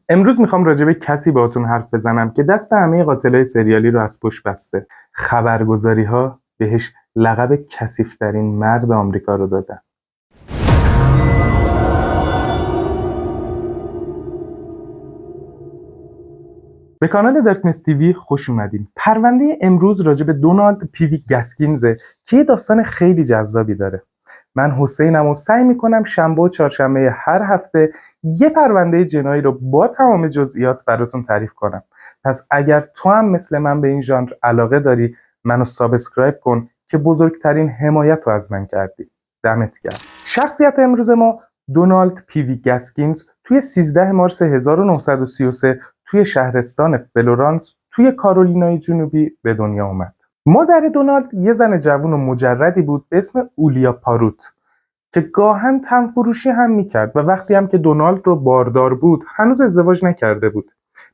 امروز میخوام راجع به کسی باهاتون حرف بزنم که دست همه قاتلای سریالی رو از پشت بسته. خبرگزاری‌ها بهش لقب کثیف‌ترین مرد آمریکا رو دادن. به کانال دارکنس تیوی خوش اومدین. پرونده امروز راجع به دونالد پیوی گسکینزه که یه داستان خیلی جذابی داره. من حسینم و سعی میکنم شنبه و چهارشنبه هر هفته یه پرونده جنایی رو با تمام جزئیات براتون تعریف کنم. پس اگر تو هم مثل من به این ژانر علاقه داری، منو سابسکرایب کن که بزرگترین حمایت رو از من کردی. دمت گرم. شخصیت امروز ما دونالد پیوی گسکینز توی 13 مارس 1933 توی شهرستان فلورانس توی کارولینای جنوبی به دنیا اومد. مادر دونالد یه زن جوون و مجردی بود به اسم اولیا پاروت که گاهن تنفروشی هم میکرد و وقتی هم که دونالد رو باردار بود هنوز ازدواج نکرده بود.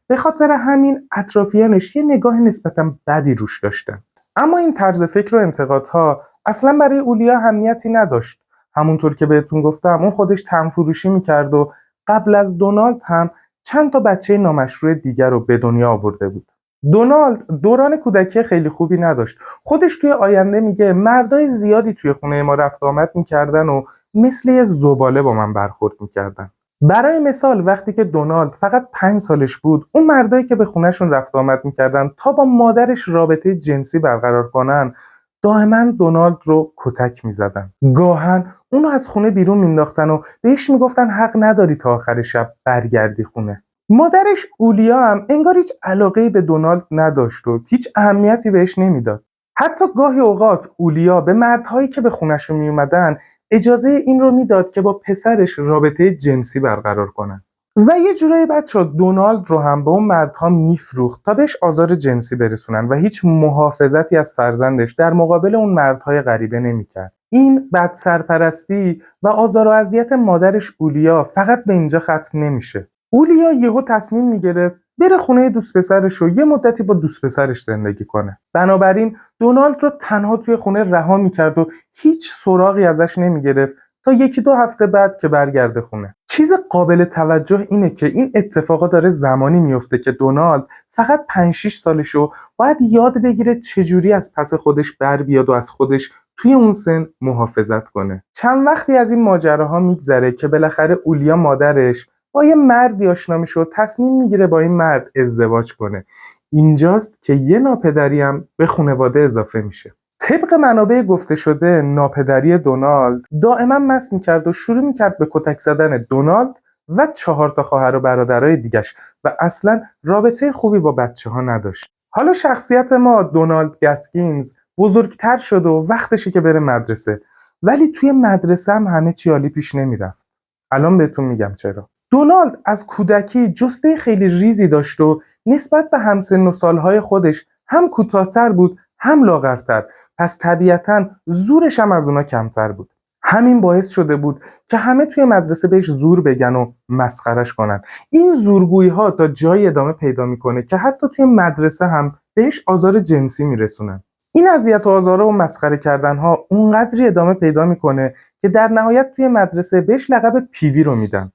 به خاطر همین اطرافیانش یه نگاه نسبتا بدی روش داشتن. اما این طرز فکر و انتقادها اصلا برای اولیا اهمیتی نداشت. همونطور که بهتون گفتم اون خودش تنفروشی میکرد و قبل از دونالد هم چند تا بچه نامشروع دیگر رو به دنیا آورده بود. دونالد دوران کودکی خیلی خوبی نداشت. خودش توی آینده میگه مردای زیادی توی خونه ما رفت آمد میکردن و مثل یه زباله با من برخورد میکردن. برای مثال وقتی که دونالد فقط 5 سالش بود، اون مردایی که به خونهشون رفت آمد میکردن تا با مادرش رابطه جنسی برقرار کنن، دائما دونالد رو کتک میزدن. گاهن اونو از خونه بیرون مینداختن و بهش میگفتن حق نداری تا آخر شب برگردی خونه. مادرش اولیا هم انگار هیچ علاقه‌ای به دونالد نداشت و هیچ اهمیتی بهش نمیداد. حتی گاهی اوقات اولیا به مردهایی که به خونه‌شون میومدن اجازه این رو میداد که با پسرش رابطه جنسی برقرار کنن. و یه جورایی بچه دونالد رو هم به اون مردها میفروخت تا بهش آزار جنسی برسونن و هیچ محافظتی از فرزندش در مقابل اون مردهای غریبه نمیکرد. این بد سرپرستی و آزار و اذیت مادرش اولیا فقط به اینجا ختم نمیشه. اولیا یهو تصمیم میگرفت بره خونه دوست پسرش و یه مدتی با دوست پسرش زندگی کنه. بنابراین دونالد رو تنها توی خونه رها میکرد و هیچ سراغی ازش نمیگرفت تا 1-2 هفته بعد که برگرده خونه. چیز قابل توجه اینه که این اتفاقا داره زمانی میفته که دونالد فقط 5-6 سالشه و باید یاد بگیره چجوری از پس خودش بر بیاد و از خودش توی اون سن محافظت کنه. چند وقتی از این ماجراها میگذره که بالاخره اولیا مادرش با یه مردی آشنا میشه و تصمیم میگیره با این مرد ازدواج کنه. اینجاست که یه ناپدری هم به خانواده اضافه میشه. طبق منابع گفته شده ناپدری دونالد دائما مست میکرد و شروع میکرد به کتک زدن دونالد و 4 تا خواهر و برادرای دیگش و اصلا رابطه خوبی با بچه ها نداشت. حالا شخصیت ما دونالد گسکینز بزرگتر شده و وقتشه که بره مدرسه، ولی توی مدرسه هم همه چی عالی پیش نمیرفت. الان بهتون میگم چرا. دونالد از کودکی جسته خیلی ریزی داشت و نسبت به همسن و سالهای خودش هم کوتاه‌تر بود هم لاغرتر، پس طبیعتاً زورش هم از اونا کمتر بود. همین باعث شده بود که همه توی مدرسه بهش زور بگن و مسخرش کنن. این زورگویی ها تا جایی ادامه پیدا میکنه که حتی توی مدرسه هم بهش آزار جنسی میرسونن. این اذیت و آزار و مسخره کردن ها اونقدری ادامه پیدا میکنه که در نهایت توی مدرسه بهش لقب پیوی رو میدن.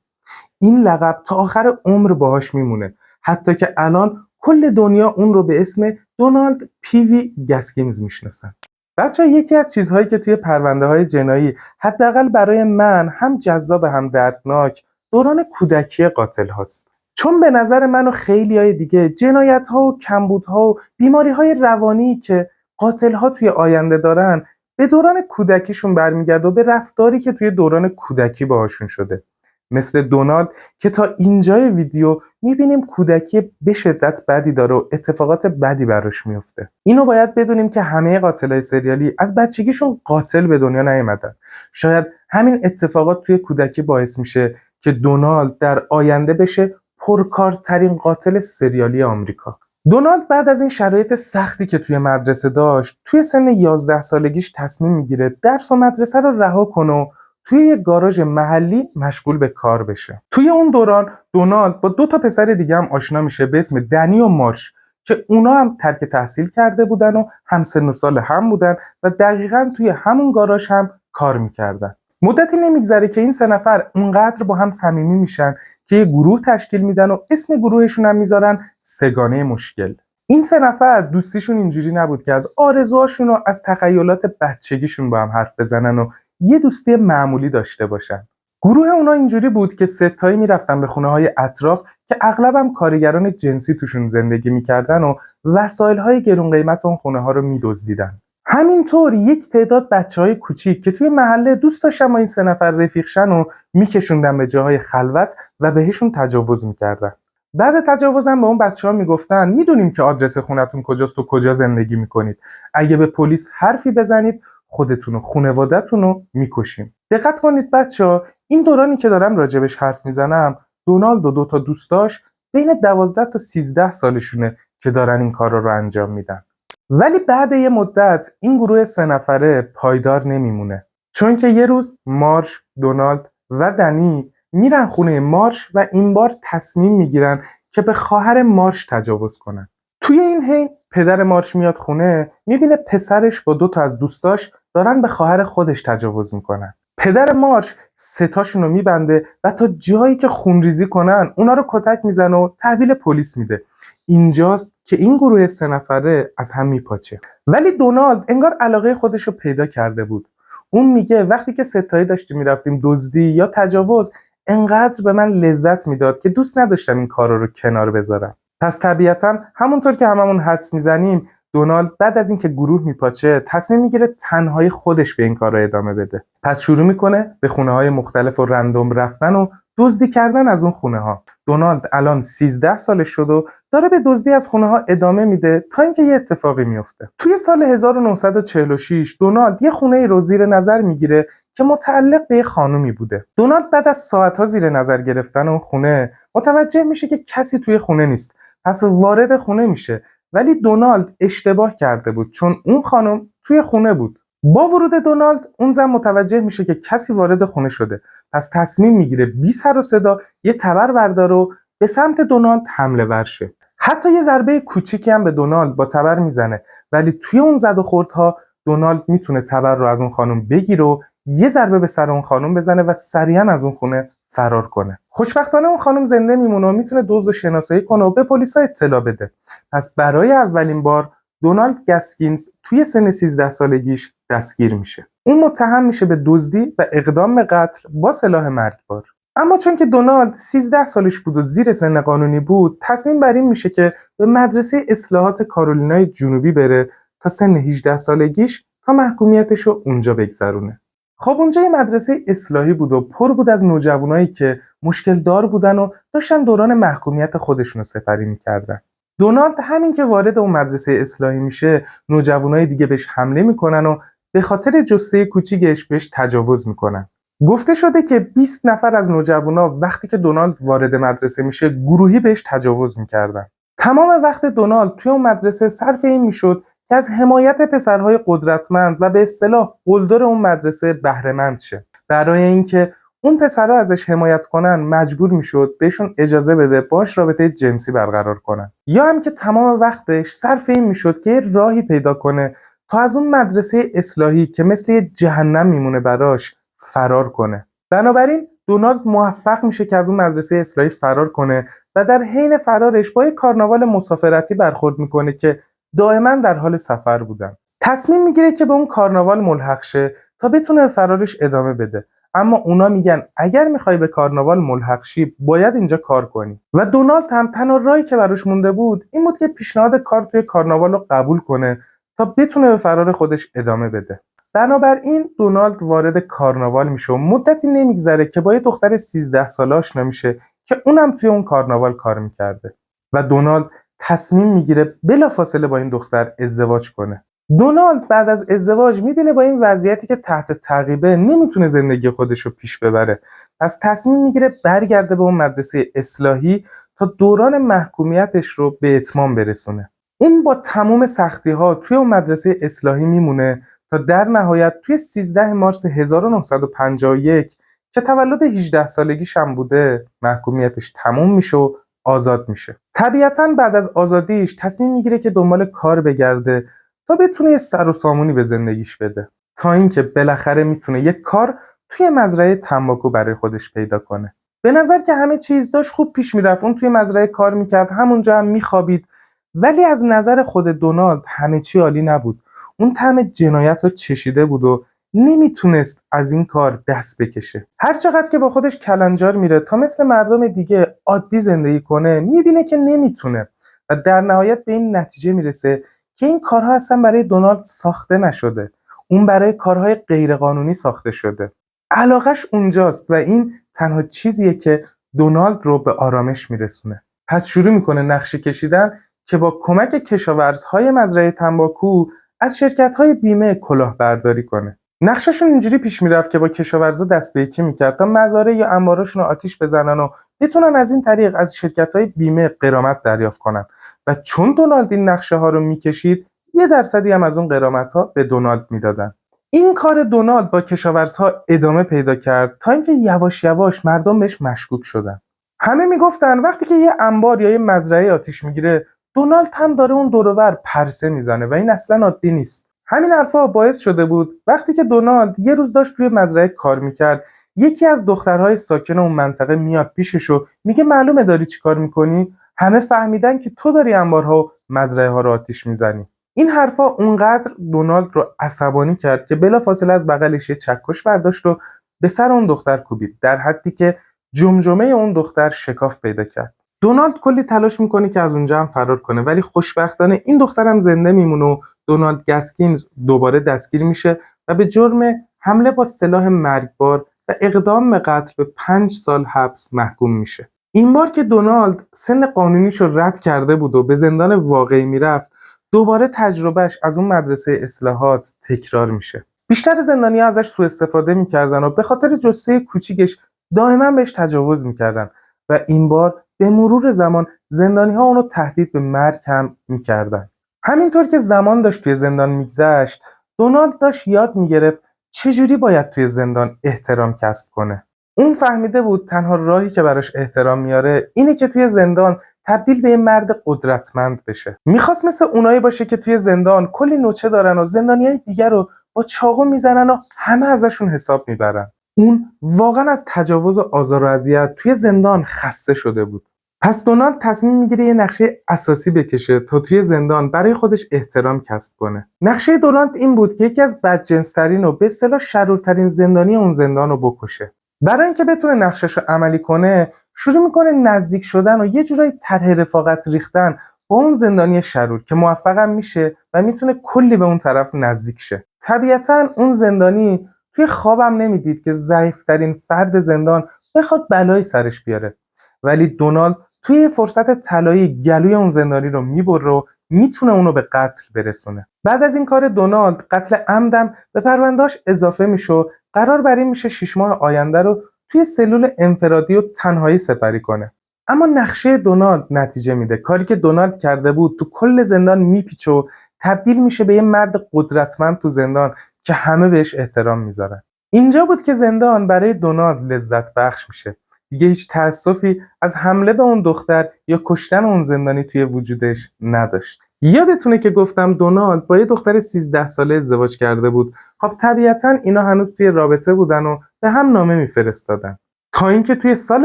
این لقب تا آخر عمر باهاش میمونه، حتی که الان کل دنیا اون رو به اسم دونالد پیوی گسکینز میشناسن. بچه‌ها یکی از چیزهایی که توی پرونده‌های جنایی حداقل برای من هم جذاب هم دردناک دوران کودکی قاتل هاست. چون به نظر من و خیلیای دیگه جنایت‌ها و کمبودها و بیماری‌های روانی که قاتل‌ها توی آینده دارن به دوران کودکیشون برمیگرده و به رفتاری که توی دوران کودکی باهاشون شده. مثل دونالد که تا اینجای ویدیو میبینیم کودکی به شدت بدی داره و اتفاقات بدی براش میفته. اینو باید بدونیم که همه قاتلای سریالی از بچگیشون قاتل به دنیا نیومدن. شاید همین اتفاقات توی کودکی باعث میشه که دونالد در آینده بشه پرکارترین قاتل سریالی آمریکا. دونالد بعد از این شرایط سختی که توی مدرسه داشت، توی سن 11 سالگیش تصمیم میگیره درس و مدرسه رو رها کنه و توی یک گاراژ محلی مشغول به کار بشه. توی اون دوران دونالد با 2 تا پسر دیگه هم آشنا میشه به اسم دنی و مارش که اونا هم ترک تحصیل کرده بودن و هم سن و سال هم بودن و دقیقاً توی همون گاراژ هم کار میکردن. مدتی نمیگذره که این سه نفر اونقدر با هم صمیمی میشن که یه گروه تشکیل میدن و اسم گروهشون هم میذارن سگانه مشکل. این سه نفر دوستیشون اینجوری نبود که از آرزوهاشون و از تخیلات بچگیشون با هم حرف بزنن و یه دوستی معمولی داشته باشن. گروه اونا اینجوری بود که ستایی میرفتن به خونه‌های اطراف که اغلبم کارگران جنسی توشون زندگی میکردن و وسایل‌های گرون قیمت اون خونه‌ها رو میدزدیدن. همینطور یک تعداد بچه‌های کوچیک که توی محله دوست داشتن با این سه نفر رفیق شن و میکشوندن به جاهای خلوت و بهشون تجاوز میکردن. بعد تجاوزم به اون بچه‌ها میگفتن میدونیم که آدرس خونتون کجاست و کجا زندگی میکنید. اگه به پلیس حرفی بزنید خودتون و خانواده‌تون رو میکشیم. دقت کنید بچه‌ها، این دورانی که دارم راجبش حرف میزنم، دونالد و 2 تا دوستاش بین 12 تا 13 سالشونه که دارن این کارا رو انجام میدن. ولی بعد یه مدت این گروه 3 نفره پایدار نمیمونه. چون که یه روز مارش، دونالد و دنی میرن خونه مارش و این بار تصمیم میگیرن که به خواهر مارش تجاوز کنن. توی این حین پدر مارش میاد خونه، میبینه پسرش با 2 تا از دوستاش دارن به خواهر خودش تجاوز میکنن. پدر مارش 3 تاشون رو میبنده و تا جایی که خونریزی کنن اونا رو کتک میزنه و تحویل پلیس میده. اینجاست که این گروه 3 نفره از هم میپاچه. ولی دونالد انگار علاقه خودش رو پیدا کرده بود. اون میگه وقتی که ستایی داشتیم میرفتیم دزدی یا تجاوز، انقدر به من لذت میداد که دوست نداشتم این کارا رو کنار بذارم. پس طبیعتا همونطور که هممون حدس میزنیم، دونالد بعد از اینکه گروه میپاچه تصمیم میگیره تنهایی خودش به این کارا ادامه بده. پس شروع میکنه به خونه‌های مختلف و رندوم رفتن و دزدی کردن از اون خونه‌ها. دونالد الان 13 سالش شد و داره به دزدی از خونه‌ها ادامه میده تا اینکه یه اتفاقی میفته. توی سال 1946 دونالد یه خونه رو زیر نظر میگیره که متعلق به یه خانومی بوده. دونالد بعد از ساعت‌ها زیر نظر گرفتن اون خونه متوجه میشه که کسی توی خونه نیست. پس وارد خونه میشه، ولی دونالد اشتباه کرده بود چون اون خانم توی خونه بود. با ورود دونالد اون زن متوجه میشه که کسی وارد خونه شده. پس تصمیم میگیره بی سر و صدا یه تبر برداره و به سمت دونالد حمله ور شه. حتی یه ضربه کوچیکی هم به دونالد با تبر میزنه، ولی توی اون زد و خوردها دونالد میتونه تبر رو از اون خانم بگیره و یه ضربه به سر اون خانم بزنه و سریعا از اون خونه فرار کنه. خوشبختانه اون خانم زنده میمونه و میتونه دزد رو شناسایی کنه و به پلیس اطلاع بده. پس برای اولین بار دونالد گسکینز توی سن 13 سالگیش دستگیر میشه. اون متهم میشه به دزدی و اقدام به قتل با سلاح مرگبار. اما چون که دونالد 13 سالش بود و زیر سن قانونی بود، تصمیم بر این میشه که به مدرسه اصلاحات کارولینای جنوبی بره تا سن 18 سالگیش تا محکومیتش رو اونجا بگذرونه. خب اونجا یه مدرسه اصلاحی بود و پر بود از نوجوانایی که مشکل دار بودن و داشتن دوران محکومیت خودشون رو سپری میکردن. دونالد همین که وارد اون مدرسه اصلاحی میشه، نوجوانای دیگه بهش حمله میکنن و به خاطر جثه کوچیکش بهش تجاوز میکنن. گفته شده که 20 نفر از نوجوانا وقتی که دونالد وارد مدرسه میشه گروهی بهش تجاوز میکردن. تمام وقت دونالد توی اون مدرسه صرف این میشد که از حمایت پسرهای قدرتمند و به اصطلاح قلدر اون مدرسه بهره مند شه. برای اینکه اون پسرها ازش حمایت کنن مجبور میشد بهشون اجازه بده باش رابطه جنسی برقرار کنن، یا هم که تمام وقتش صرف این میشد که یه راهی پیدا کنه تا از اون مدرسه اصلاحی که مثل یه جهنم میمونه براش فرار کنه. بنابراین دونالد موفق میشه که از اون مدرسه اصلاحی فرار کنه و در حین فرارش با یه کارناوال مسافرتی برخورد میکنه که دائما در حال سفر بودن. تصمیم میگیره که به اون کارناوال ملحق شه تا بتونه به فرارش ادامه بده. اما اونا میگن اگر میخوای به کارناوال ملحق شی باید اینجا کار کنی. و دونالد هم تنها راهی که براش مونده بود این بود که پیشنهاد کار توی کارناوال رو قبول کنه تا بتونه به فرار خودش ادامه بده. بنابراین دونالد وارد کارناوال میشه و مدتی نمیگذره که با یه دختر 13 ساله آشنا میشه که اونم توی اون کارناوال کار میکرده و دونالد تصمیم میگیره بلافاصله با این دختر ازدواج کنه. دونالد بعد از ازدواج میبینه با این وضعیتی که تحت تعقیبه نمیتونه زندگی خودش رو پیش ببره. پس تصمیم میگیره برگرده به اون مدرسه اصلاحی تا دوران محکومیتش رو به اتمام برسونه. اون با تمام سختی ها توی اون مدرسه اصلاحی میمونه تا در نهایت توی 13 مارس 1951 که تولد 18 سالگیش هم بوده محکومیتش تموم میشه و آزاد میشه. طبیعتاً بعد از آزادیش تصمیم میگیره که دنبال کار بگرده تا بتونه یه سر و سامونی به زندگیش بده، تا اینکه بالاخره میتونه یک کار توی مزرعه تنباکو برای خودش پیدا کنه. به نظر که همه چیز داشت خوب پیش میرفت. اون توی مزرعه کار میکرد، همونجا هم میخوابید. ولی از نظر خود دونالد همه چی عالی نبود. اون طعم جنایت رو چشیده بود و نمیتونست از این کار دست بکشه. هر چقدر که با خودش کلنجار میره تا مثل مردم دیگه عادی زندگی کنه، میبینه که نمیتونه و در نهایت به این نتیجه میرسه که این کارها اصلا برای دونالد ساخته نشده. اون برای کارهای غیرقانونی ساخته شده. علاقش اونجاست و این تنها چیزیه که دونالد رو به آرامش میرسونه. پس شروع میکنه نقشه کشیدن که با کمک کشاورزهای مزرعه تنباکو از شرکت‌های بیمه کلاهبرداری کنه. نقشه‌شون اینجوری پیش میرفت که با کشاورزا دست به یکی میکرد تا مزارع یا انباراشون رو آتیش بزنن و بتونن از این طریق از شرکت‌های بیمه غرامت دریافت کنن. و چون دونالد این نقشه‌ها رو میکشید، 1% هم از اون غرامت‌ها به دونالد میدادن. این کار دونالد با کشاورزها ادامه پیدا کرد تا اینکه یواش یواش مردم بهش مشکوک شدن. همه میگفتن وقتی که یه انبار یا یه مزرعه آتیش میگیره، دونالد هم داره اون دور و بر پرسه میزنه و این اصلا عادی نیست. همین حرفا باعث شده بود وقتی که دونالد یه روز داشت روی مزرعه کار میکرد، یکی از دخترهای ساکن اون منطقه میاد پیشش و میگه معلومه داری چیکار میکنی؟ همه فهمیدن که تو داری انبارها و مزرعه ها رو آتیش میزنی. این حرفا اونقدر دونالد رو عصبانی کرد که بلافاصله از بغلش یه چکش برداشت و به سر اون دختر کوبید، در حدی که جمجمه اون دختر شکاف پیدا کرد. دونالد کلی تلاش میکنه که از اونجا هم فرار کنه، ولی خوشبختانه این دخترم زنده میمونه و دونالد گسکینز دوباره دستگیر میشه و به جرم حمله با سلاح مرگبار و اقدام به قتل به 5 سال حبس محکوم میشه. این بار که دونالد سن قانونیشو رد کرده بود و به زندان واقعی میرفت، دوباره تجربهش از اون مدرسه اصلاحات تکرار میشه. بیشتر زندانی‌ها ازش سوء استفاده میکردن و به خاطر جثه کوچیکش دائما بهش تجاوز میکردن و این بار به مرور زمان زندانی‌ها اونو تهدید به مرگ هم میکردن. همینطور که زمان داشت توی زندان میگذشت، دونالد داشت یاد میگرفت چجوری باید توی زندان احترام کسب کنه. اون فهمیده بود تنها راهی که براش احترام میاره اینه که توی زندان تبدیل به یه مرد قدرتمند بشه. میخواست مثل اونایی باشه که توی زندان کلی نوچه دارن و زندانیای دیگر رو با چاقو میزنن و همه ازشون حساب میبرن. اون واقعا از تجاوز و آزار و اذیت توی زندان خسته شده بود. پس دونالد تصمیم میگیره یه نقشه اساسی بکشه تا توی زندان برای خودش احترام کسب کنه. نقشه دونالد این بود که یکی از بدجنس‌ترین و به اصطلاح شرورترین زندانی اون زندان رو بکشه. برای اینکه بتونه نقشه‌ش رو عملی کنه، شروع میکنه نزدیک شدن و یه جورایی طرح رفاقت ریختن با اون زندانی شرور که موفقم میشه و میتونه کلی به اون طرف نزدیک شه. طبیعتاً اون زندانی توی خوابم نمیدید که ضعیف‌ترین فرد زندان بخواد بلایی سرش بیاره. ولی دونالد توی فرصت طلایی گلوی اون زندانی رو میبره و میتونه اونو به قتل برسونه. بعد از این کار دونالد قتل عمدم به پرونده‌اش اضافه میشه و قرار بر این میشه 6 ماه آینده رو توی سلول انفرادی و تنهایی سپری کنه. اما نقشه دونالد نتیجه میده. کاری که دونالد کرده بود تو کل زندان میپیچه و تبدیل میشه به یه مرد قدرتمند تو زندان که همه بهش احترام میذارن. اینجا بود که زندان برای دونالد لذت بخش میشه. دیگه هیچ تأسفی از حمله به اون دختر یا کشتن اون زندانی توی وجودش نداشت. یادتونه که گفتم دونالد با یه دختر 13 ساله ازدواج کرده بود. خب طبیعتاً اینا هنوز توی رابطه بودن و به هم نامه میفرستادن. تا اینکه توی سال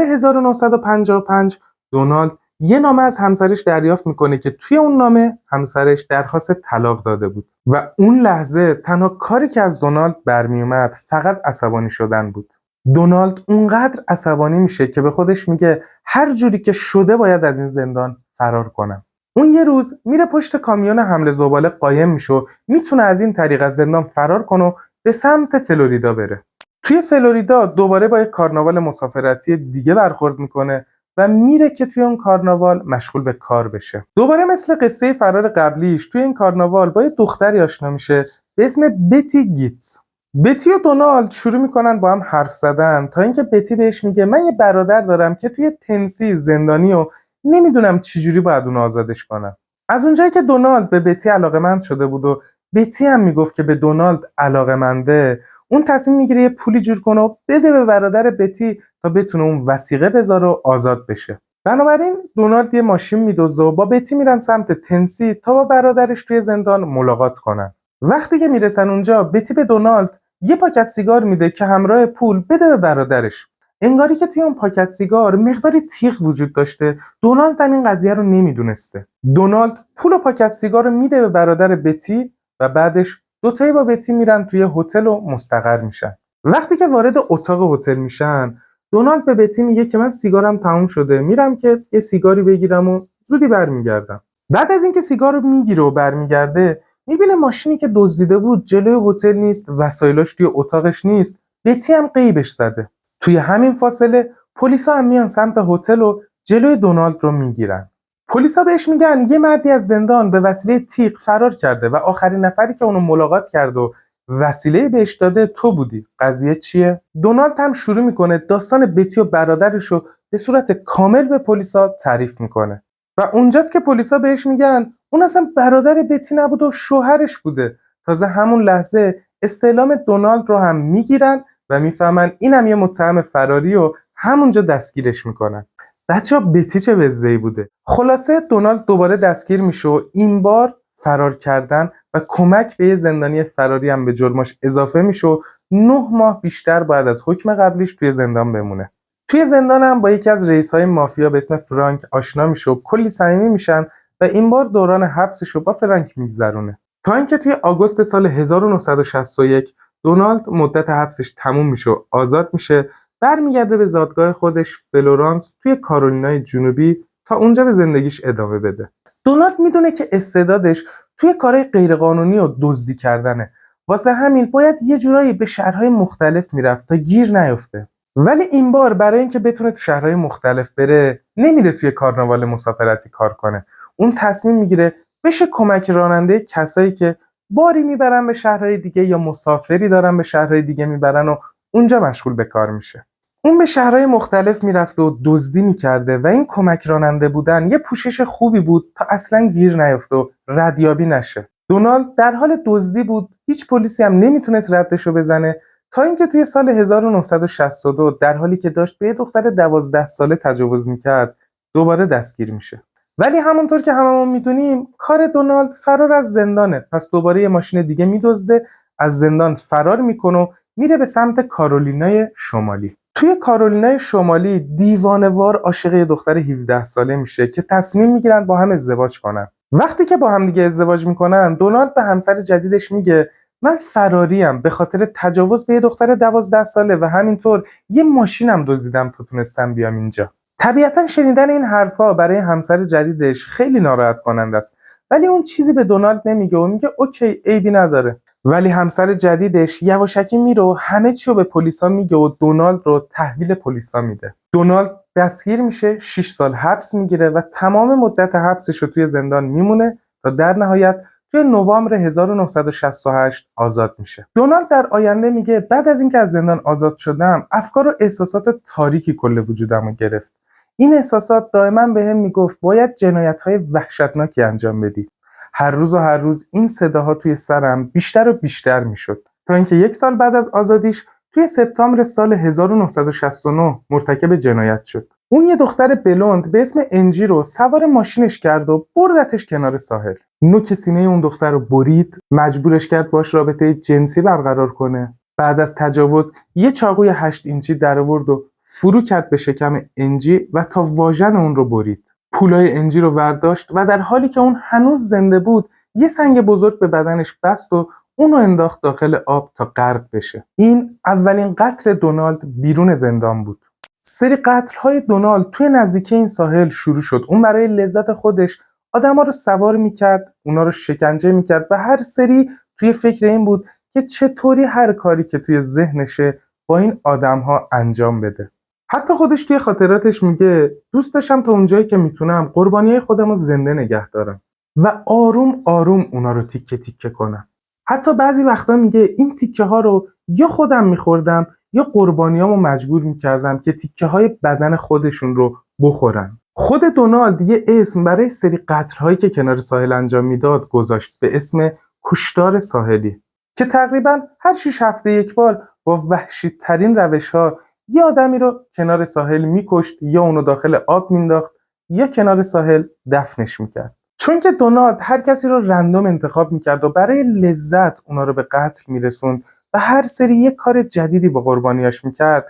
1955 دونالد یه نامه از همسرش دریافت میکنه که توی اون نامه همسرش درخواست طلاق داده بود و اون لحظه تنها کاری که از دونالد برمیومد فقط عصبانی شدن بود. دونالد اونقدر عصبانی میشه که به خودش میگه هر جوری که شده باید از این زندان فرار کنم. اون یه روز میره پشت کامیون حمل زباله قایم میشه و میتونه از این طریق از زندان فرار کنه و به سمت فلوریدا بره. توی فلوریدا دوباره با یک کارناوال مسافرتی دیگه برخورد میکنه و میره که توی اون کارناوال مشغول به کار بشه. دوباره مثل قصه فرار قبلیش توی این کارناوال با یه دختری آشنا میشه به اسم بتی گیتس. بتی و دونالد شروع میکنن با هم حرف زدن تا اینکه بتی بهش میگه من یه برادر دارم که توی تنسی زندانی و نمیدونم چجوری باید اون آزادش کنم. از اونجایی که دونالد به بتی علاقه‌مند شده بود و بتی هم میگفت که به دونالد علاقه‌منده، اون تصمیم میگیره یه پولی جور کنه و بده به برادر بتی تا بتونه اون وثیقه بذاره و آزاد بشه. بنابراین دونالد یه ماشین میدزده و با بتی میرن سمت تنسی تا با برادرش توی زندان ملاقات کنن. وقتی که میرسن اونجا بتی به دونالد یه پاکت سیگار میده که همراه پول بده به برادرش. انگاری که توی اون پاکت سیگار مقداری تیغ وجود داشته. دونالد هم این قضیه رو نمیدونسته. دونالد پول پاکت سیگار رو میده به برادر بتی و بعدش دوتایی با بتی میرن توی هتل و مستقر میشن. وقتی که وارد اتاق هتل میشن، دونالد به بتی میگه که من سیگارم تموم شده، میرم که یه سیگاری بگیرم و زودی برمیگردم. بعد از اینکه سیگار رو میگیره و برمیگرده، میبینه ماشینی که دزدیده بود جلوی هتل نیست، وسایلاش توی اتاقش نیست. بتی هم غیبش زده. توی همین فاصله پلیسا هم میان سمت هتل و جلوی دونالد رو میگیرن. پلیسا بهش میگن یه مردی از زندان به وسیله تیغ فرار کرده و آخرین نفری که اونو ملاقات کرد و وسیله بهش داده تو بودی. قضیه چیه؟ دونالد هم شروع میکنه داستان بتی و برادرش رو به صورت کامل به پلیسا تعریف میکنه. و اونجاست که پلیسا بهش میگن اون اصلا برادر بتی نبود و شوهرش بوده. تازه همون لحظه استعلام دونالد رو هم میگیرن و میفهمن اینم یه متهم فراری و همونجا دستگیرش میکنن. بچه‌ها بتی چه وضعی بوده. خلاصه دونالد دوباره دستگیر میشه و این بار فرار کردن و کمک به یه زندانی فراری هم به جرماش اضافه میشه و 9 ماه بیشتر بعد از حکم قبلیش توی زندان بمونه. توی زندان هم با یکی از رئیس‌های مافیا به اسم فرانک آشنا میشه و کلی صمیمی میشن و این بار دوران حبسش رو با فرانک میگذرونه. تا اینکه توی آگوست سال 1961 دونالد مدت حبسش تموم میشه و آزاد میشه، برمیگرده به زادگاه خودش فلورانس توی کارولینای جنوبی تا اونجا به زندگیش ادامه بده. دونالد میدونه که استعدادش توی کارهای غیرقانونی و دزدی کردنه. واسه همین باید یه جورایی به شهرهای مختلف میرفت تا گیر نیفته. ولی این بار برای اینکه بتونه تو شهرهای مختلف بره، نمیره توی کارناوال مسافرتی کار کنه. اون تصمیم میگیره بشه کمک راننده کسایی که باری میبرن به شهرهای دیگه یا مسافری دارن به شهرهای دیگه میبرن و اونجا مشغول به کار میشه. اون به شهرهای مختلف میرفت و دزدی میکرده و این کمک راننده بودن یه پوشش خوبی بود تا اصلا گیر نیفته و ردیابی نشه. دونالد در حال دزدی بود، هیچ پلیسی هم نمیتونست ردشو بزنه تا اینکه توی سال 1962 در حالی که داشت به یه دختر 12 ساله تجاوز میکرد دوباره دستگیر میشه. ولی همونطور که هممون میدونیم کار دونالد فرار از زندانه. پس دوباره یه ماشین دیگه میدزده، از زندان فرار میکنه و میره به سمت کارولینای شمالی. توی کارولینای شمالی دیوانه‌وار عاشق یه دختر 17 ساله میشه که تصمیم میگیرن با هم ازدواج کنن. وقتی که با هم دیگه ازدواج میکنن، دونالد به همسر جدیدش میگه من فراریم به خاطر تجاوز به یه دختر 12 ساله و همینطور یه ماشینم دزدیدم تا تونستم بیام اینجا. طبیعتا شنیدن این حرفا برای همسر جدیدش خیلی ناراحت کننده است، ولی اون چیزی به دونالد نمیگه و میگه اوکی عیبی نداره. ولی همسر جدیدش یواشکی میره و همه چی رو به پلیسا میگه و دونالد رو تحویل پلیسا میده. دونالد دستگیر میشه، 6 سال حبس میگیره و تمام مدت حبسش رو توی زندان میمونه تا در نهایت توی نوامبر 1968 آزاد میشه. دونالد در آینده میگه بعد از اینکه از زندان آزاد شدم، افکار و احساسات تاریکی کل وجودم رو گرفت. این احساسات دائما بهم میگفت باید جنایت‌های وحشتناکی انجام بدی. هر روز این صداها توی سرم بیشتر و بیشتر میشد تا اینکه 1 سال بعد از آزادیش توی سپتامبر سال 1969 مرتکب جنایت شد. اون یه دختر بلوند به اسم انجی رو سوار ماشینش کرد و بردتش کنار ساحل. نوک سینه اون دختر رو برید، مجبورش کرد باش رابطه جنسی برقرار کنه. بعد از تجاوز یه چاقوی 8 اینچی درآورد و فرو کرد به شکم انجی و تا واژن اون رو برید. پولای انجی رو برداشت و در حالی که اون هنوز زنده بود یه سنگ بزرگ به بدنش بست و اونو انداخت داخل آب تا غرق بشه. این اولین قتل دونالد بیرون زندان بود. سری قتل‌های دونالد توی نزدیکی این ساحل شروع شد. اون برای لذت خودش آدما رو سوار میکرد، اونا رو شکنجه میکرد و هر سری توی فکر این بود که چطوری هر کاری که توی ذهنشه با این آدم‌ها انجام بده. حتی خودش توی خاطراتش میگه دوست داشتم تا اونجایی که میتونم قربانیای خودم رو زنده نگه دارم و آروم آروم اونا رو تیکه تیکه کنم. حتی بعضی وقتا میگه این تیکه ها رو یا خودم میخوردم یا قربانیامو مجبور میکردم که تیکه های بدن خودشون رو بخورن. خود دونالد یه اسم برای سری قتل هایی که کنار ساحل انجام میداد گذاشت به اسم کشتار ساحلی که تقریبا هر 6 هفته یک بار با وحشی ترین روش ها یه آدمی رو کنار ساحل میکشت یا اونو داخل آب مینداخت یا کنار ساحل دفنش میکرد. چون که دونالد هر کسی رو رندوم انتخاب میکرد و برای لذت اونا رو به قتل میرسوند و هر سری یک کار جدیدی با قربانیاش میکرد،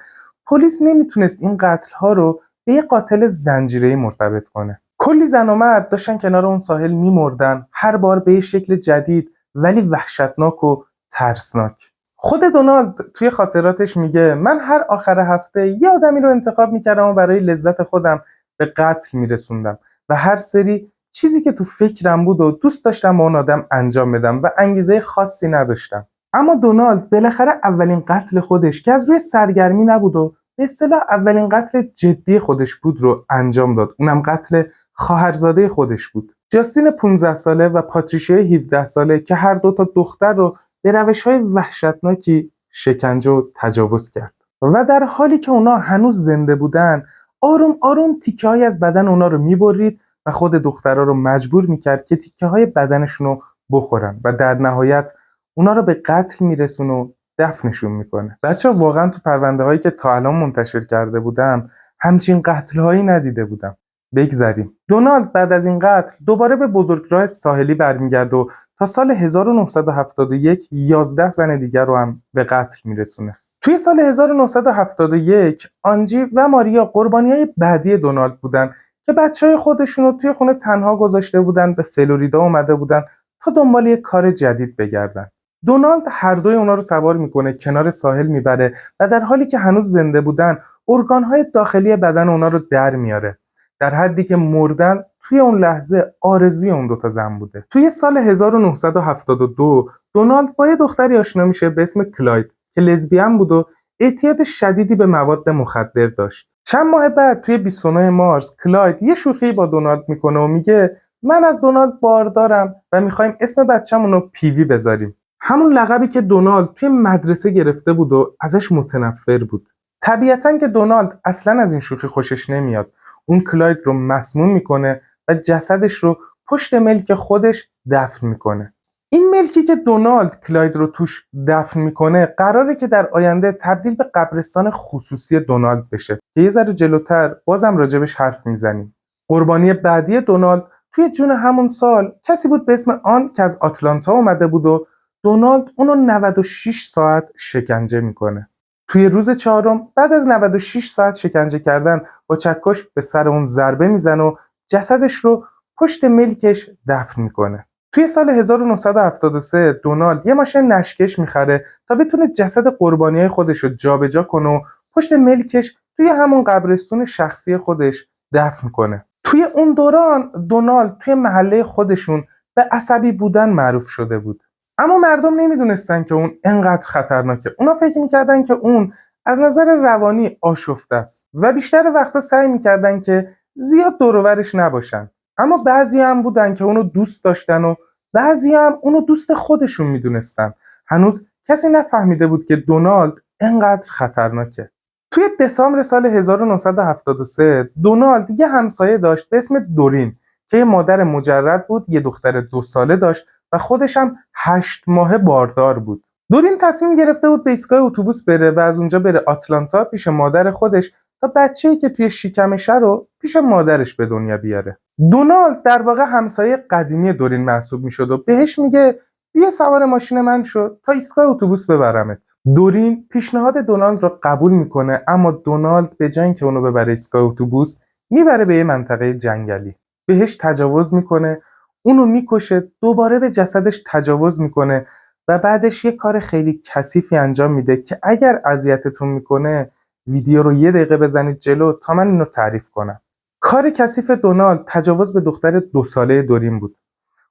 پلیس نمیتونست این قتل‌ها رو به یه قاتل زنجیره‌ای مرتبط کنه. کلی زن و مرد داشتن کنار اون ساحل میمردن، هر بار به یه شکل جدید ولی وحشتناک و ترسناک. خود دونالد توی خاطراتش میگه من هر آخر هفته یه آدمی رو انتخاب میکردم و برای لذت خودم به قتل میرسوندم و هر سری چیزی که تو فکرم بود و دوست داشتم با اون آدم انجام بدم و انگیزه خاصی نداشتم. اما دونالد بالاخره اولین قتل خودش که از روی سرگرمی نبود و به اصطلاح اولین قتل جدی خودش بود رو انجام داد. اونم قتل خواهرزاده خودش بود. جاستین 15 ساله و پاتریشیا 17 ساله که هر دو تا دختر رو به روش‌های وحشتناکی شکنجه و تجاوز کرد. و در حالی که اونا هنوز زنده بودن، آروم آروم تیکه‌هایی از بدن اونا رو می‌برید و خود دخترها رو مجبور می‌کرد که تیکه‌های بدنشون رو بخورن و در نهایت اونا رو به قتل میرسونه و دفنشون میکنه. بچه‌ها واقعا تو پرونده‌هایی که تا الان منتشر کرده بودم همچین قتل‌هایی ندیده بودم. بگذریم. دونالد بعد از این قتل دوباره به بزرگراه ساحلی برمیگرده و تا سال 1971 11 زن دیگر رو هم به قتل میرسونه. توی سال 1971 آنجی و ماریا قربانیای بعدی دونالد بودن که بچهای خودشون رو توی خونه تنها گذاشته بودن، به فلوریدا اومده بودن تا دنبال یک کار جدید بگردن. دونالد هر دوی اونا رو سوار میکنه، کنار ساحل میبره و در حالی که هنوز زنده بودن ارگانهای داخلی بدن اونا رو در میاره، در حدی که مردن توی اون لحظه آرزوی اون دوتا زن بوده. توی سال 1972 دونالد با یه دختری آشنا میشه به اسم کلاید که لزبیان بود و اعتیاد شدیدی به مواد مخدر داشت. چند ماه بعد توی 29 مارس کلاید یه شوخی با دونالد میکنه و میگه من از دونالد باردارم و میخوایم اسم بچه‌مون رو پیوی بذاریم. همون لقبی که دونالد توی مدرسه گرفته بود و ازش متنفر بود. طبیعتاً که دونالد اصلاً از این شوخی خوشش نمیاد. اون کلاید رو مسموم میکنه و جسدش رو پشت ملک خودش دفن میکنه. این ملکی که دونالد کلاید رو توش دفن میکنه قراره که در آینده تبدیل به قبرستان خصوصی دونالد بشه که یه ذره جلوتر بازم راجبش حرف میزنیم. قربانی بعدی دونالد توی جون همون سال کسی بود به اسم آن که از آتلانتا اومده بود و دونالد اونو 96 ساعت شکنجه میکنه. توی روز چهارم بعد از 96 ساعت شکنجه کردن با چکش به سر اون ضربه میزنه و جسدش رو پشت ملکش دفن میکنه. توی سال 1973 دونالد یه ماشین نشکش میخره تا بتونه جسد قربانیای خودش رو جابجا کنه و پشت ملکش توی همون قبرستون شخصی خودش دفن کنه. توی اون دوران دونالد توی محله خودشون به عصبی بودن معروف شده بود. اما مردم نمیدونستن که اون انقدر خطرناکه. اونا فکر میکردن که اون از نظر روانی آشفته است و بیشتر وقتا سعی میکردن که زیاد دور و برش نباشن. اما بعضی هم بودن که اونو دوست داشتن و بعضی هم اونو دوست خودشون میدونستن. هنوز کسی نفهمیده بود که دونالد انقدر خطرناکه. توی دسامبر سال 1973 دونالد یه همسایه داشت به اسم دورین که یه مادر مجرد بود، یه دختر 2 ساله داشت و خودش هم 8 ماه باردار بود. دورین تصمیم گرفته بود به ایستگاه اتوبوس بره و از اونجا بره آتلانتا پیش مادر خودش تا بچه‌ای که توی شکمشه رو پیش مادرش به دنیا بیاره. دونالد در واقع همسایه قدیمی دورین محسوب میشد و بهش میگه بیا سوار ماشین من شو تا ایستگاه اتوبوس ببرمت. دورین پیشنهاد دونالد رو قبول میکنه، اما دونالد به جای اینکه اونو ببره ایستگاه اتوبوس میبره به یه منطقه جنگلی. بهش تجاوز میکنه، اونو میکشه، دوباره به جسدش تجاوز میکنه و بعدش یه کار خیلی کثیفی انجام میده که اگر اذیتتون میکنه ویدیو رو 1 دقیقه بزنید جلو تا من اینو تعریف کنم. کار کثیف دونالد تجاوز به دختر 2 ساله دورین بود.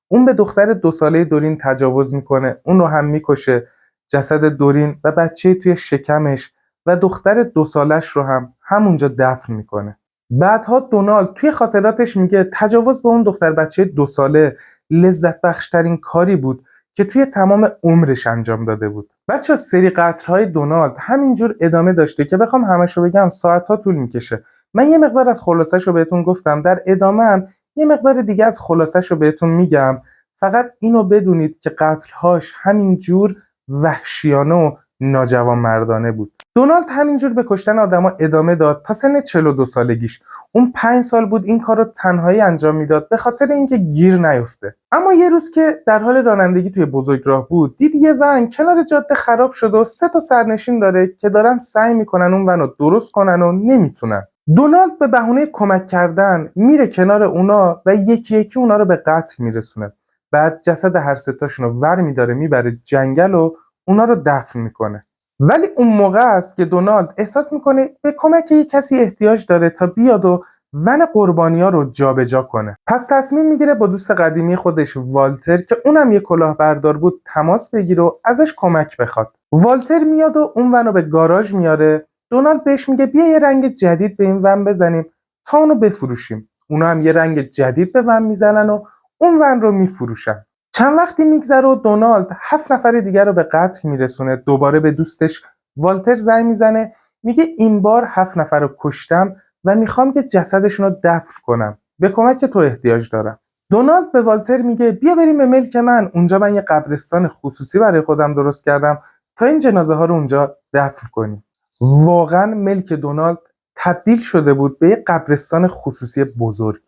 اون به دختر 2 ساله دورین تجاوز میکنه، اون رو هم میکشه، جسد دورین و بچه توی شکمش و دختر 2 سالش رو هم همونجا دفن میکنه. بعدها دونالد توی خاطراتش میگه تجاوز به اون دختر بچه 2 ساله لذت بخشترین کاری بود که توی تمام عمرش انجام داده بود. بچه سری قتل‌های دونالد همینجور ادامه داشته که بخوام همش رو بگم ساعت‌ها طول میکشه. من یه مقدار از خلاصش رو بهتون گفتم، در ادامه هم یه مقدار دیگه از خلاصش رو بهتون میگم. فقط اینو بدونید که قتل‌هاش همینجور وحشیانه و ناجوانمردانه بود. دونالد همینجور به کشتن آدما ادامه داد تا سن 42 سالگیش. اون 5 سال بود این کار رو تنهایی انجام میداد به خاطر اینکه گیر نیفته. اما یه روز که در حال رانندگی توی بزرگراه بود، دید یه ون کنار جاده خراب شده و 3 تا سرنشین داره که دارن سعی میکنن اون ون رو درست کنن و نمیتونن. دونالد به بهونه کمک کردن میره کنار اونا و یکی یکی اونا رو به قتل میرسونه. بعد جسد هر سه تاشون رو ور میداره میبره جنگل و اونا رو دفن میکنه. ولی اون موقع است که دونالد احساس میکنه به کمک یک کسی احتیاج داره تا بیاد و ون قربانی‌ها رو جابجا کنه. پس تصمیم میگیره با دوست قدیمی خودش والتر که اونم یه کلاهبردار بود تماس بگیره و ازش کمک بخواد. والتر میاد و اون ون رو به گاراژ میاره. دونالد بهش میگه بیا یه رنگ جدید به این ون بزنیم تا اونو بفروشیم. اونا هم یه رنگ جدید به ون میزنن و اون ون رو میفروشن. چند وقتی میگذره و دونالد 7 نفر دیگر رو به قتل میرسونه. دوباره به دوستش والتر زنگ میزنه، میگه این بار 7 نفر رو کشتم و میخوام که جسدشون رو دفن کنم. به کمک تو احتیاج دارم. دونالد به والتر میگه بیا بریم به ملک من، اونجا من یه قبرستان خصوصی برای خودم درست کردم تا این جنازه ها رو اونجا دفن کنیم. واقعا ملک دونالد تبدیل شده بود به یه قبرستان خصوصی بزرگ.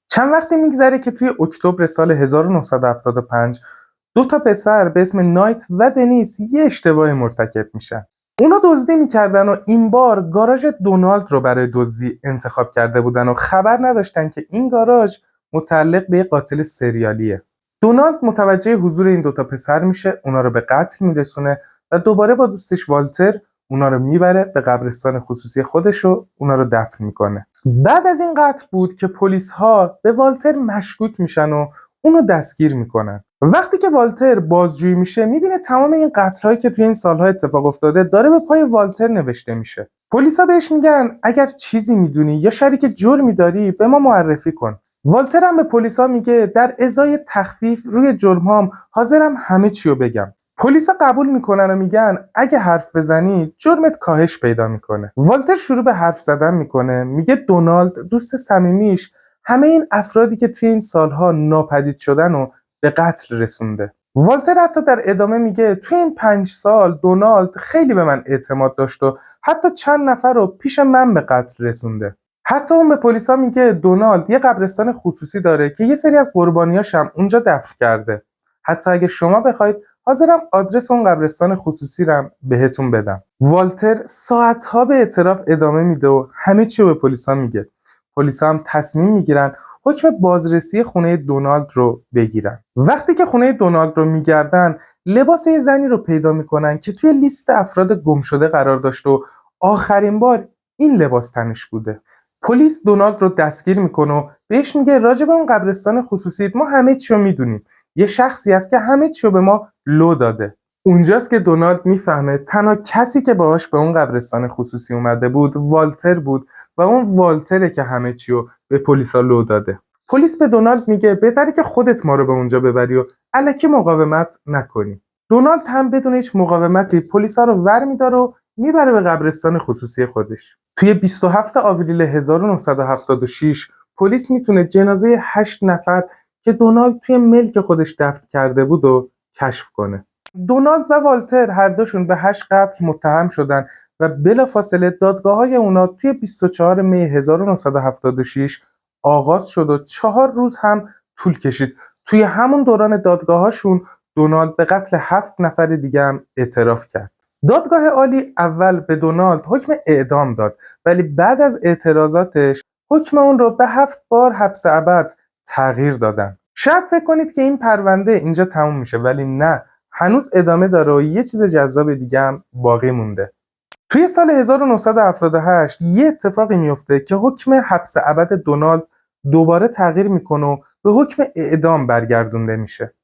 چند وقتی میگذره که توی اکتبر سال 1975 دو تا پسر به اسم نایت و دنیس یه اشتباه مرتکب میشن. اونا دزدی میکردن و این بار گاراژ دونالد رو برای دزدی انتخاب کرده بودن و خبر نداشتن که این گاراژ متعلق به یه قاتل سریالیه. دونالد متوجه حضور این دوتا پسر میشه، اونا رو به قتل میرسونه و دوباره با دوستش والتر اونا رو میبره به قبرستان خصوصی خودش و اونا رو دفن میکنه. بعد از این قتل بود که پلیس ها به والتر مشکوک میشن و اونو دستگیر میکنن. وقتی که والتر بازجویی میشه میبینه تمام این قتل‌هایی که توی این سالها اتفاق افتاده داره به پای والتر نوشته میشه. پلیسا بهش میگن اگر چیزی میدونی یا شریک جرمی داری به ما معرفی کن. والتر هم به پلیسا میگه در ازای تخفیف روی جرم‌هام حاضرم همه چی رو بگم. پلیسا قبول میکنن و میگن اگه حرف بزنی جرمت کاهش پیدا میکنه. والتر شروع به حرف زدن میکنه، میگه دونالد دوست صمیمیش همه این افرادی که توی این سالها ناپدید شدن و به قتل رسونده. والتر حتی در ادامه میگه توی این 5 سال دونالد خیلی به من اعتماد داشت و حتی چند نفر رو پیش من به قتل رسونده. حتی اون به پلیسا میگه دونالد یه قبرستان خصوصی داره که یه سری از قربانیاش هم اونجا دفن کرده. حتی اگه شما بخواید حاضرم آدرس اون قبرستان خصوصی رو بهتون بدم. والتر ساعت‌ها به اعتراف ادامه میده و همه چی رو به پلیسا میگه. پلیسا هم تصمیم میگیرن حکم بازرسی خونه دونالد رو بگیرن. وقتی که خونه دونالد رو میگردن لباس یه زنی رو پیدا میکنن که توی لیست افراد گم شده قرار داشت و آخرین بار این لباس تنش بوده. پلیس دونالد رو دستگیر میکنه و بهش میگه راجع به اون قبرستان خصوصی ما همه چی رو میدونیم. یه شخصی هست که همه چی رو به ما لو داده. اونجاست که دونالد میفهمه تنها کسی که باهاش به اون قبرستان خصوصی اومده بود والتر بود و اون والتره که همه چی رو به پلیسا لو داده. پلیس به دونالد میگه بهتره که خودت ما رو به اونجا ببری و الکی مقاومت نکنی. دونالد هم بدون هیچ مقاومتی پلیسا رو ور میداره و میبره به قبرستان خصوصی خودش. توی 27 آوریل 1976 پلیس میتونه جنازه 8 نفر که دونالد توی ملک خودش دفن کرده بود و کشف کنه. دونالد و والتر هر دوشون به 8 قتل متهم شدن و بلافاصله دادگاه‌های اونا توی 24 می 1976 آغاز شد و 4 روز هم طول کشید. توی همون دوران دادگاه‌هاشون دونالد به قتل 7 نفر دیگه هم اعتراف کرد. دادگاه عالی اول به دونالد حکم اعدام داد ولی بعد از اعتراضاتش حکم اون رو به 7 بار حبس ابد تغییر دادن. شاید فکر کنید که این پرونده اینجا تموم میشه ولی نه، هنوز ادامه داره و یه چیز جذاب دیگه هم باقی مونده. توی سال 1978 یه اتفاقی میفته که حکم حبس ابد دونالد دوباره تغییر میکنه و به حکم اعدام برگردونده میشه.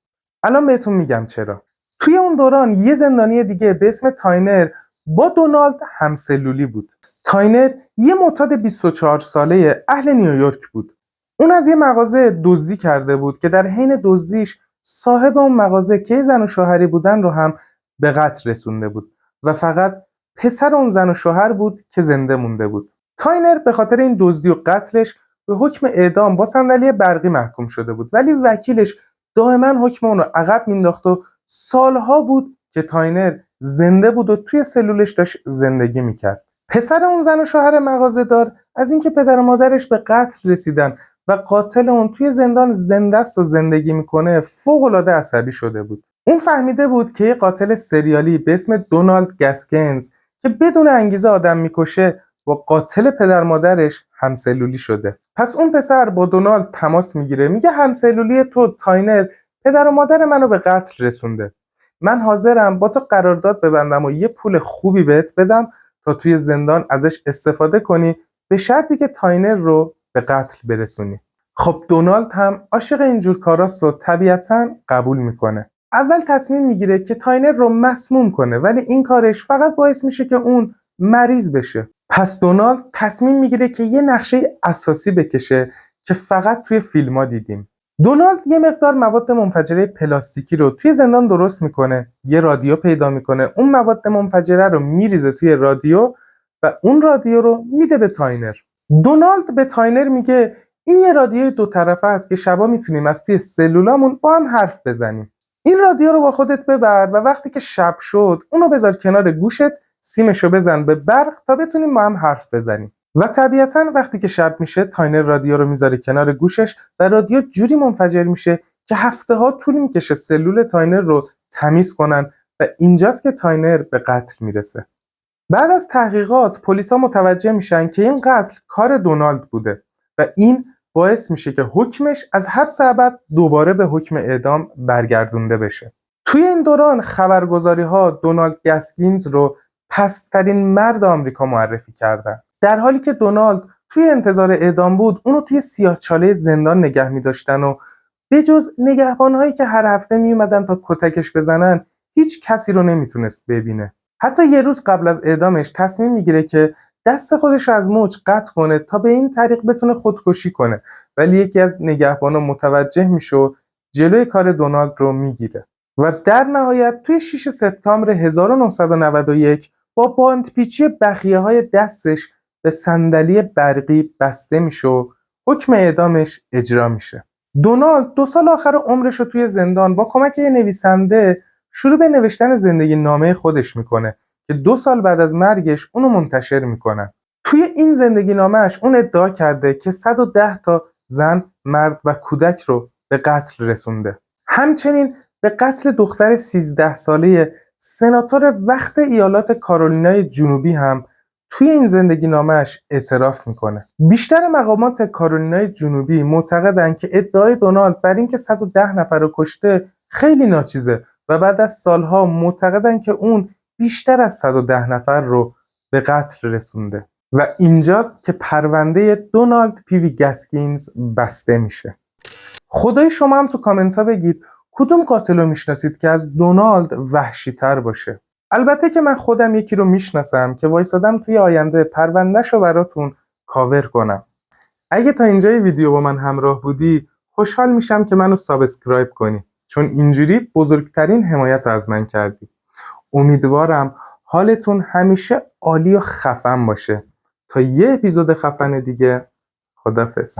الان بهتون میگم چرا. توی اون دوران یه زندانی دیگه به اسم تاینر با دونالد همسلولی بود. تاینر یه معتاد 24 ساله اهل نیویورک بود. اون از یه مغازه دزدی کرده بود که در حین دزدیش صاحب اون مغازه که زن و شوهری بودن رو هم به قتل رسونده بود و فقط پسر اون زن و شوهر بود که زنده مونده بود. تاینر به خاطر این دزدی و قتلش به حکم اعدام با صندلی برقی محکوم شده بود ولی وکیلش دائما حکم اون رو عقب مینداخت و سالها بود که تاینر زنده بود و توی سلولش داشت زندگی میکرد. پسر اون زن و شوهر مغازه‌دار از اینکه پدر و مادرش به قتل رسیدن و قاتل اون توی زندان زنده است و زندگی میکنه فوق‌العاده عصبی شده بود. اون فهمیده بود که یه قاتل سریالی به اسم دونالد گسکنز که بدون انگیزه آدم میکشه با قاتل پدر مادرش همسلولی شده. پس اون پسر با دونالد تماس میگیره، میگه همسلولی تو تاینر پدر و مادر منو به قتل رسونده. من حاضرم با تو قرارداد ببندم و یه پول خوبی بهت بدم تا توی زندان ازش استفاده کنی، به شرطی که تاینر رو به قتل برسونی. خب دونالد هم عاشق اینجور کاراست و طبیعتاً قبول میکنه. اول تصمیم میگیره که تاینر رو مسموم کنه، ولی این کارش فقط باعث میشه که اون مریض بشه. پس دونالد تصمیم میگیره که یه نقشه اساسی بکشه که فقط توی فیلم‌ها دیدیم. دونالد یه مقدار مواد منفجره پلاستیکی رو توی زندان درست میکنه، یه رادیو پیدا میکنه، اون مواد منفجره رو میریزه توی رادیو و اون رادیو رو میده به تاینر. دونالد به تاینر میگه این یه رادیوی دو طرفه است که شبا میتونیم از توی سلولامون با هم حرف بزنیم. این رادیو رو با خودت ببر و وقتی که شب شد اونو بذار کنار گوشت، سیمشو بزن به برق تا بتونیم با هم حرف بزنیم. و طبیعتاً وقتی که شب میشه تاینر رادیو رو میذاره کنار گوشش و رادیو جوری منفجر میشه که هفته‌ها طول میکشه سلول تاینر رو تمیز کنن و اینجاست که تاینر به قتل میرسه. بعد از تحقیقات پلیسا متوجه میشن که این قتل کار دونالد بوده و این باعث میشه که حکمش از حبس ابد دوباره به حکم اعدام برگردونده بشه. توی این دوران خبرگزاری‌ها دونالد گسکینز رو پست‌ترین مرد آمریکا معرفی کردن. در حالی که دونالد توی انتظار اعدام بود، اونو توی سیاهچاله زندان نگه می‌داشتن و به جز نگهبان‌هایی که هر هفته میومدن تا کتکش بزنن، هیچ کسی رو نمیتونست ببینه. حتی یه روز قبل از اعدامش تصمیم میگیره که دست خودش رو از موج قطع کنه تا به این طریق بتونه خودکشی کنه، ولی یکی از نگهبانا متوجه میشه و جلوی کار دونالد رو میگیره و در نهایت توی 6 سپتامبر 1991 با باندپیچی بخیه‌های دستش به صندلی برقی بسته میشه و حکم اعدامش اجرا میشه. دونالد 2 سال آخر عمرش رو توی زندان با کمک یه نویسنده شروع به نوشتن زندگی نامه خودش میکنه که 2 سال بعد از مرگش اونو منتشر میکنن. توی این زندگی نامه‌اش اون ادعا کرده که 110 تا زن، مرد و کودک رو به قتل رسونده. همچنین به قتل دختر 13 ساله سناتور وقت ایالات کارولینای جنوبی هم توی این زندگی نامه‌اش اعتراف میکنه. بیشتر مقامات کارولینای جنوبی معتقدن که ادعای دونالد بر اینکه 110 نفر رو کشته خیلی ناچیزه و بعد از سالها معتقدن که اون بیشتر از 110 نفر رو به قتل رسونده. و اینجاست که پرونده دونالد پیوی گسکینز بسته میشه. خدای شما هم تو کامنت ها بگید کدوم قاتل رو میشناسید که از دونالد وحشی تر باشه. البته که من خودم یکی رو میشناسم که وایسادم توی آینده پروندهش رو براتون کاور کنم. اگه تا اینجای ویدیو با من همراه بودی خوشحال میشم که منو سابسکرایب کنی، چون اینجوری بزرگترین حمایت از من کردی. امیدوارم حالتون همیشه عالی و خفن باشه. تا یه اپیزود خفن دیگه، خدافظ.